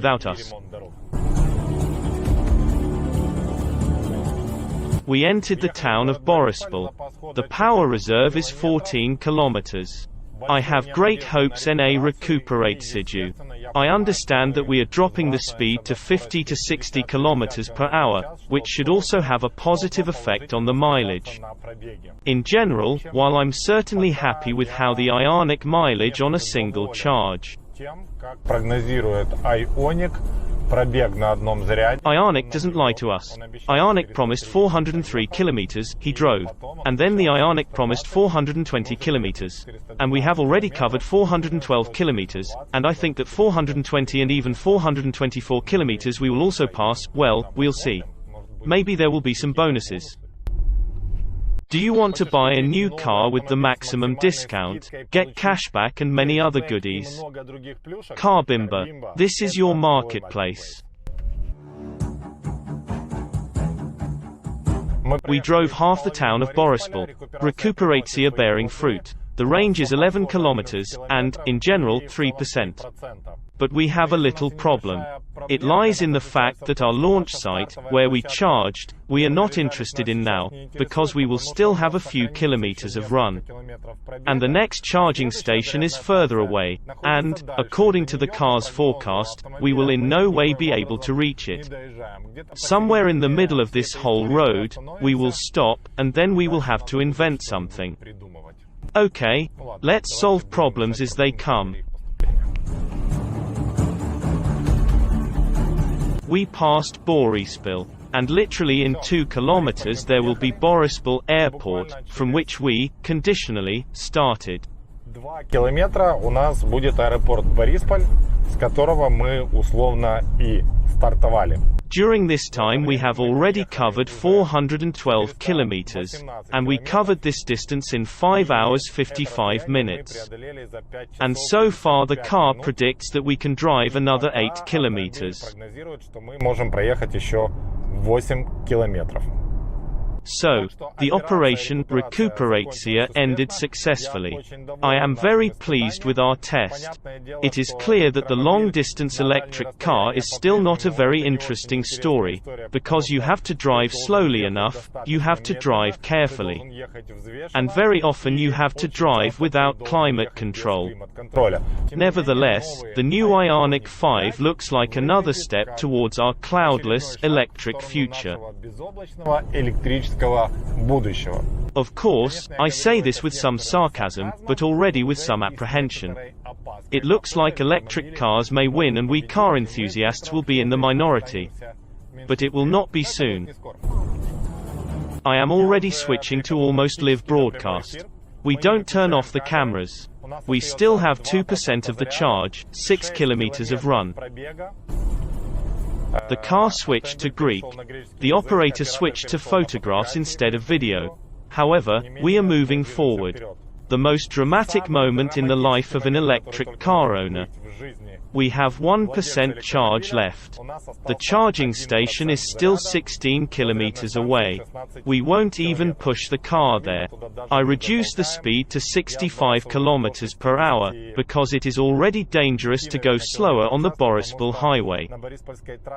We entered the town of Borispol. The power reserve is 14 kilometers. I have great hopes NA recuperates you. I understand that we are dropping the speed to 50 to 60 kilometers per hour, which should also have a positive effect on the mileage. In general, while I'm certainly happy with how the Ionic mileage on a single charge. Ionic doesn't lie to us. Ionic promised 403 kilometers, he drove. And then the Ionic promised 420 kilometers. And we have already covered 412 kilometers, and I think that 420 and even 424 kilometers we will also pass. Well, we'll see. Maybe there will be some bonuses. Do you want to buy a new car with the maximum discount, get cashback and many other goodies? Carbimba, this is your marketplace. We drove half the town of Borispol. Recuperatia bearing fruit. The range is 11 kilometers, and, in general, 3%. But we have a little problem. It lies in the fact that our launch site, where we charged, we are not interested in now, because we will still have a few kilometers of run. And the next charging station is further away, and, according to the car's forecast, we will in no way be able to reach it. Somewhere in the middle of this whole road, we will stop, and then we will have to invent something. Okay, let's solve problems as they come. We passed Borispol, and literally in 2 kilometers there will be Borispol Airport, from which we, conditionally, started. 2 километра у нас будет аэропорт Борисполь, с которого мы условно и стартовали. During this time we have already covered 412 kilometers, and we covered this distance in 5 hours 55 minutes. And so far the car predicts that we can drive another 8 kilometers. Мы можем проехать еще 8 километров. So, the operation Recuperatia ended successfully. I am very pleased with our test. It is clear that the long-distance electric car is still not a very interesting story, because you have to drive slowly enough, you have to drive carefully. And very often you have to drive without climate control. Nevertheless, the new Ionic 5 looks like another step towards our cloudless, electric future. Of course, I say this with some sarcasm, but already with some apprehension. It looks like electric cars may win and we car enthusiasts will be in the minority. But it will not be soon. I am already switching to almost live broadcast. We don't turn off the cameras. We still have 2% of the charge, 6 kilometers of run. The car switched to Greek. The operator switched to photographs instead of video. However, we are moving forward. The most dramatic moment in the life of an electric car owner. We have 1% charge left. The charging station is still 16 kilometers away. We won't even push the car there. I reduced the speed to 65 kilometers per hour, because it is already dangerous to go slower on the Borispol highway.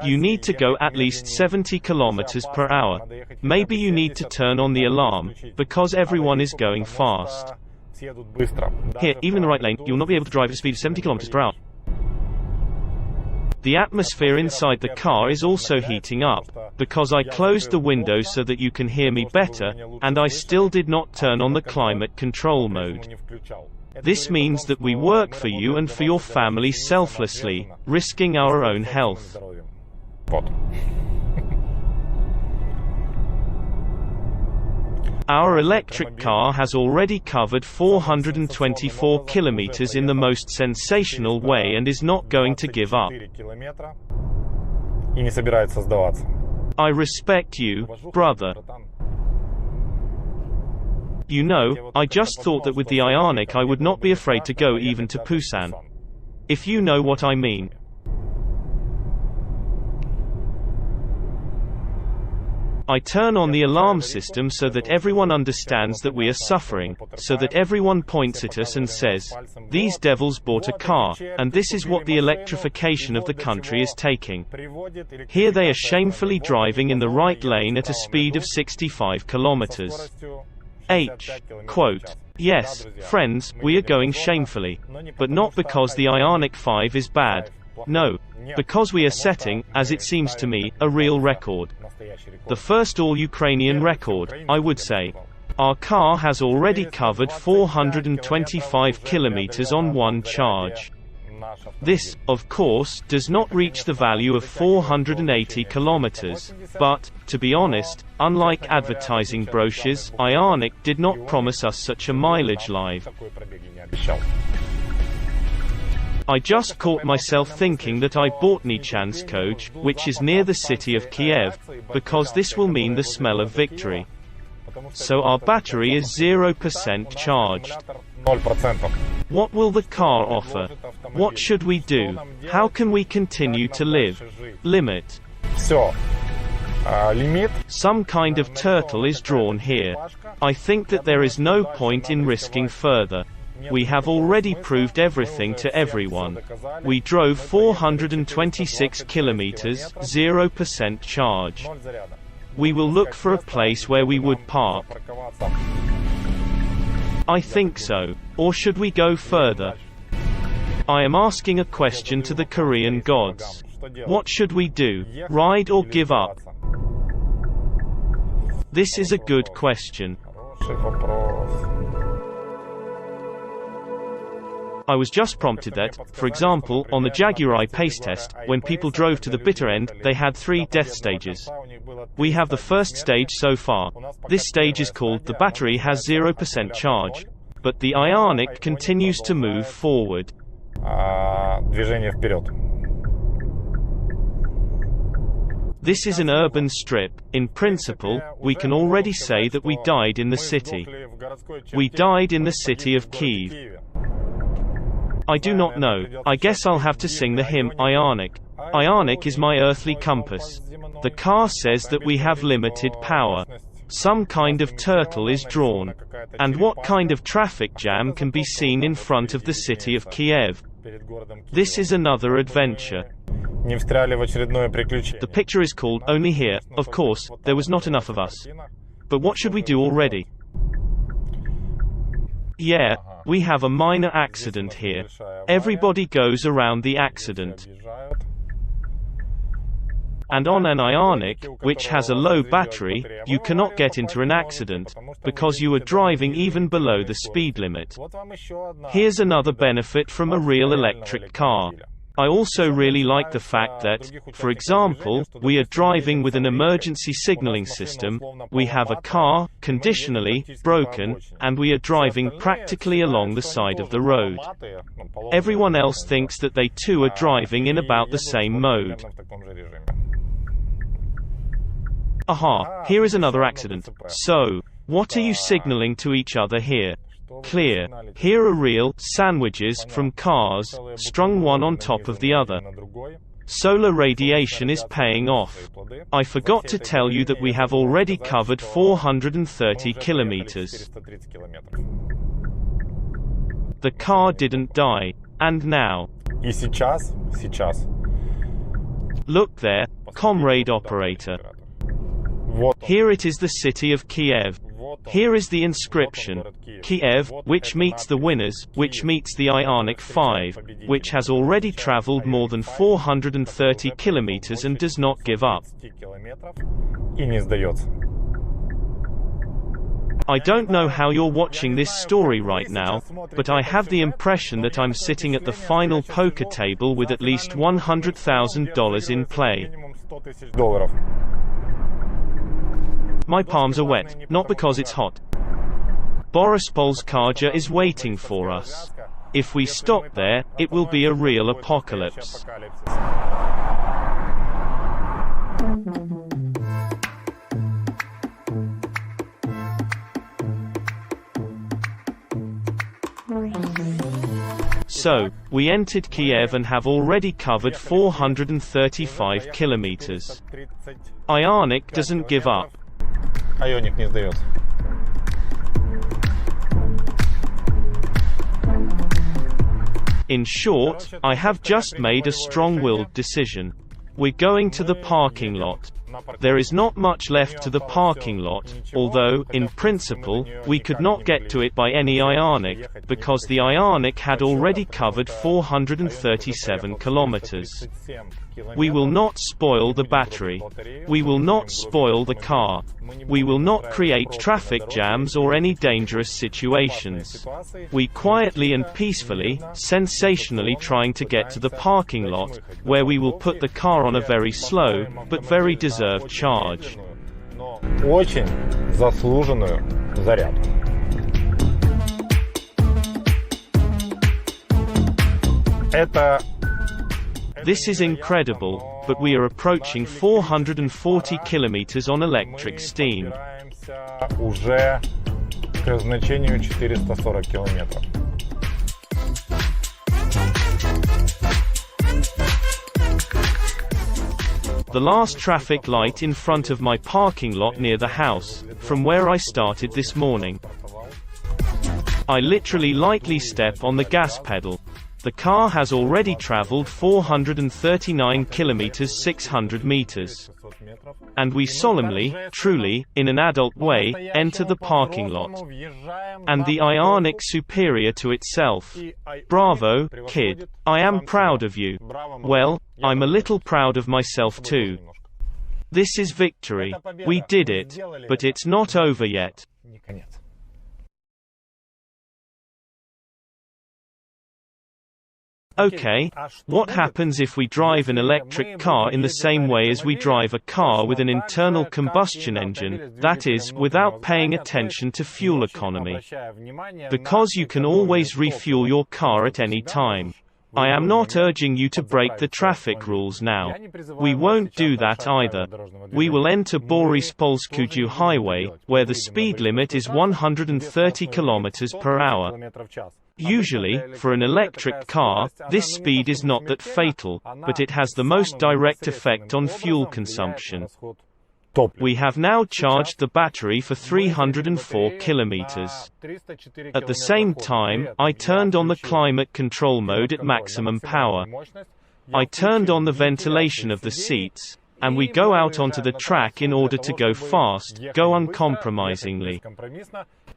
You need to go at least 70 kilometers per hour. Maybe you need to turn on the alarm, because everyone is going fast. Here, even in the right lane, you will not be able to drive at a speed of 70 kilometers per hour. The atmosphere inside the car is also heating up, because I closed the window so that you can hear me better, and I still did not turn on the climate control mode. This means that we work for you and for your family selflessly, risking our own health. Our electric car has already covered 424 kilometers in the most sensational way and is not going to give up. I respect you, brother. You know, I just thought that with the Ionic I would not be afraid to go even to Busan. If you know what I mean. I turn on the alarm system so that everyone understands that we are suffering, so that everyone points at us and says, "These devils bought a car, and this is what the electrification of the country is taking." Here they are shamefully driving in the right lane at a speed of 65 kilometers. Quote, "Yes, friends, we are going shamefully. But not because the Ioniq 5 is bad. No. Because we are setting, as it seems to me, a real record. The first all-Ukrainian record, I would say. Our car has already covered 425 kilometers on one charge. This, of course, does not reach the value of 480 kilometers, but, to be honest, unlike advertising brochures, Ioniq did not promise us such a mileage live. I just caught myself thinking that I bought Nichanskoj, which is near the city of Kiev, because this will mean the smell of victory. So our battery is 0% charged. What will the car offer? What should we do? How can we continue to live? Limit. Some kind of turtle is drawn here. I think that there is no point in risking further. We have already proved everything to everyone. We drove 426 kilometers, 0% charge. We will look for a place where we would park. I think so. Or should we go further? I am asking a question to the Korean gods. What should we do? Ride or give up? This is a good question. I was just prompted that, for example, on the Jaguar I-Pace test, when people drove to the bitter end, they had 3 death stages. We have the first stage so far. This stage is called "the battery has 0% charge." But the Ioniq continues to move forward. This is an urban strip. In principle, we can already say that we died in the city. We died in the city of Kiev. I do not know. I guess I'll have to sing the hymn, Ioniq. Ioniq is my earthly compass. The car says that we have limited power. Some kind of turtle is drawn. And what kind of traffic jam can be seen in front of the city of Kiev? This is another adventure. The picture is called "Only Here." Of course, there was not enough of us. But what should we do already? Yeah, we have a minor accident here. Everybody goes around the accident. And on an Ioniq, which has a low battery, you cannot get into an accident, because you are driving even below the speed limit. Here's another benefit from a real electric car. I also really like the fact that, for example, we are driving with an emergency signaling system, we have a car, conditionally, broken, and we are driving practically along the side of the road. Everyone else thinks that they too are driving in about the same mode. Aha, here is another accident. So, what are you signaling to each other here? Clear. Here are real sandwiches from cars, strung one on top of the other. Solar radiation is paying off. I forgot to tell you that we have already covered 430 kilometers. The car didn't die. And now. Look there, comrade operator. Here it is, the city of Kiev. Here is the inscription. Kiev, which meets the winners, which meets the Ioniq 5, which has already traveled more than 430 kilometers and does not give up. I don't know how you're watching this story right now, but I have the impression that I'm sitting at the final poker table with at least $100,000 in play. My palms are wet, not because it's hot. Borispolskaya is waiting for us. If we stop there, it will be a real apocalypse. So, we entered Kiev and have already covered 435 kilometers. Ionic doesn't give up. Ionic не сдается. In short, I have just made a strong-willed decision. We're going to the parking lot. There is not much left to the parking lot, although, in principle, we could not get to it by any Ionic, because the Ionic had already covered 437 kilometers. We will not spoil the battery. We will not spoil the car. We will not create traffic jams or any dangerous situations. We quietly and peacefully, sensationally trying to get to the parking lot, where we will put the car on a very slow, but very deserved charge. Очень заслуженную зарядку. Это This is incredible, but we are approaching 440 kilometers on electric steam. Уже к значению 440 километров. The last traffic light in front of my parking lot near the house, from where I started this morning. I literally lightly step on the gas pedal. The car has already traveled 439 kilometers 600 meters. And we solemnly, truly, in an adult way, enter the parking lot. And the Ionic superior to itself. Bravo, kid. I am proud of you. Well, I'm a little proud of myself too. This is victory. We did it. But it's not over yet. Okay, what happens if we drive an electric car in the same way as we drive a car with an internal combustion engine, that is, without paying attention to fuel economy? Because you can always refuel your car at any time. I am not urging you to break the traffic rules now. We won't do that either. We will enter Boryspolskuju Highway, where the speed limit is 130 km per hour. Usually, for an electric car, this speed is not that fatal, but it has the most direct effect on fuel consumption. We have now charged the battery for 304 kilometers. At the same time, I turned on the climate control mode at maximum power. I turned on the ventilation of the seats, and we go out onto the track in order to go fast, go uncompromisingly.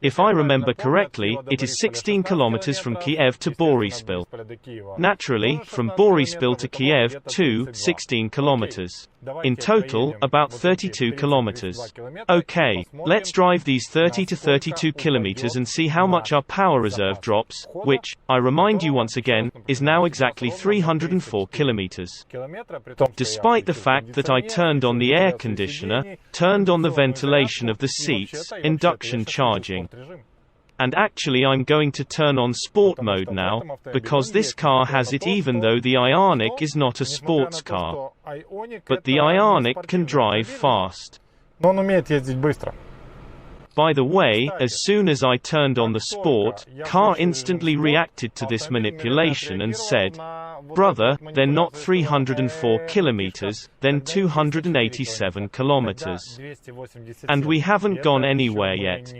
If I remember correctly, it is 16 kilometers from Kiev to Boryspil. Naturally, from Boryspil to Kiev, 16 kilometers. In total, about 32 kilometers. Okay, let's drive these 30 to 32 kilometers and see how much our power reserve drops, which, I remind you once again, is now exactly 304 kilometers. Despite the fact that I turned on the air conditioner, turned on the ventilation of the seats, induction charging. And actually I'm going to turn on sport mode now, because this car has it even though the Ionic is not a sports car. But the Ionic can drive fast. By the way, as soon as I turned on the sport, car instantly reacted to this manipulation and said, "Brother, they're not 304 kilometers, then 287 kilometers. And we haven't gone anywhere yet."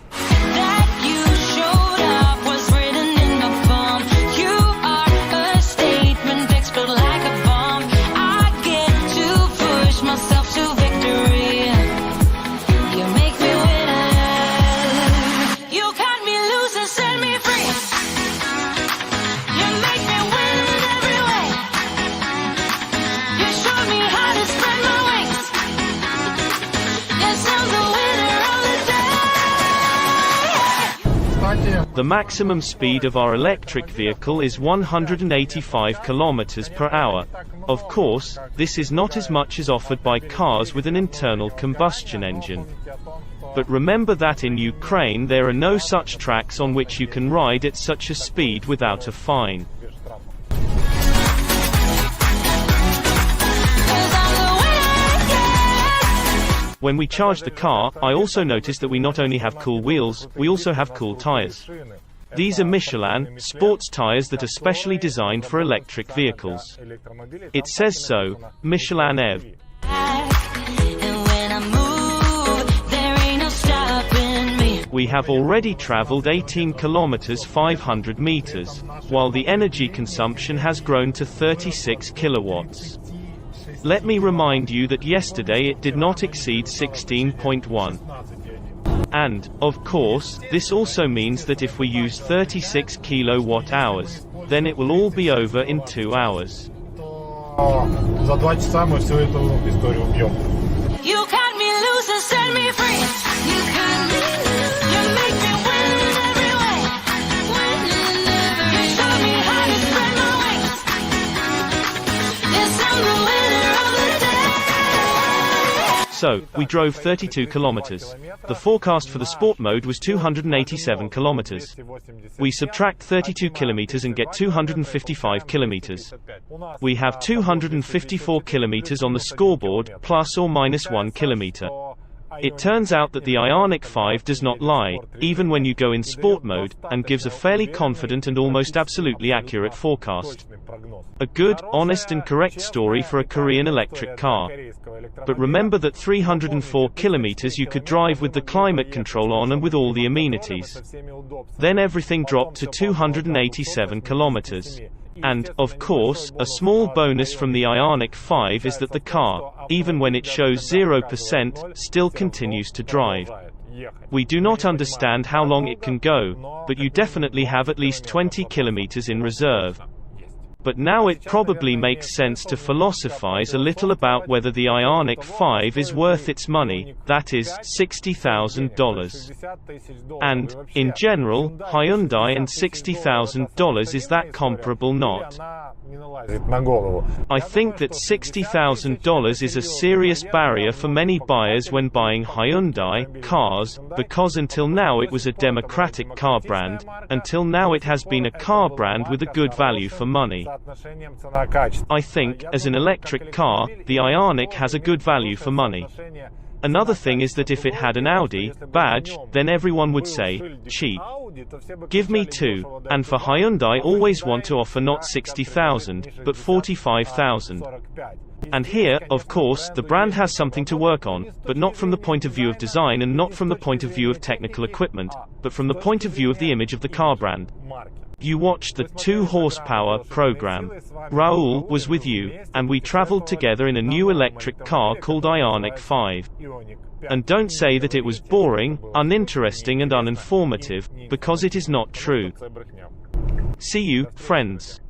That you showed up was written in the palm. You are a statement, explode like a bomb. I get to push myself to victory. You make me winner. You cut me loose and set me free. You make me win in every way. You showed me how to spread my wings. Yes, I'm the winner of the day. The maximum speed of our electric vehicle is 185 km per hour. Of course, this is not as much as offered by cars with an internal combustion engine. But remember that in Ukraine there are no such tracks on which you can ride at such a speed without a fine. When we charge the car, I also noticed that we not only have cool wheels, we also have cool tires. These are Michelin sports tires that are specially designed for electric vehicles. It says so, Michelin EV. We have already traveled 18 kilometers 500 meters, while the energy consumption has grown to 36 kilowatts. Let me remind you that yesterday it did not exceed 16.1. And, of course, this also means that if we use 36 kilowatt hours, then it will all be over in 2 hours. За 2 часа мы всю эту историю убьем. You cut me loose and set me free. You cut me loose. You make me win in every way. Win in every way. You show me how to spread my wings. Yes, I'm the winner of the day. So, we drove 32 kilometers. The forecast for the sport mode was 287 kilometers. We subtract 32 kilometers and get 255 kilometers. We have 254 kilometers on the scoreboard, plus or minus 1 kilometer. It turns out that the Ionic 5 does not lie, even when you go in sport mode, and gives a fairly confident and almost absolutely accurate forecast. A good, honest and correct story for a Korean electric car. But remember that 304 kilometers you could drive with the climate control on and with all the amenities. Then everything dropped to 287 kilometers. And, of course, a small bonus from the Ionic 5 is that the car, even when it shows 0%, still continues to drive. We do not understand how long it can go, but you definitely have at least 20 kilometers in reserve. But now it probably makes sense to philosophize a little about whether the Ionic 5 is worth its money, that is, $60,000. And, in general, Hyundai and $60,000, is that comparable? Not. I think that $60,000 is a serious barrier for many buyers when buying Hyundai cars, because until now it was a democratic car brand, until now it has been a car brand with a good value for money. I think, as an electric car, the Ionic has a good value for money. Another thing is that if it had an Audi badge, then everyone would say, cheap. Give me 2, and for Hyundai always want to offer not 60,000, but 45,000. And here, of course, the brand has something to work on, but not from the point of view of design and not from the point of view of technical equipment, but from the point of view of the image of the car brand. You watched the 2 horsepower program. Raul was with you, and we traveled together in a new electric car called Ionic 5. And don't say that it was boring, uninteresting and uninformative, because it is not true. See you, friends.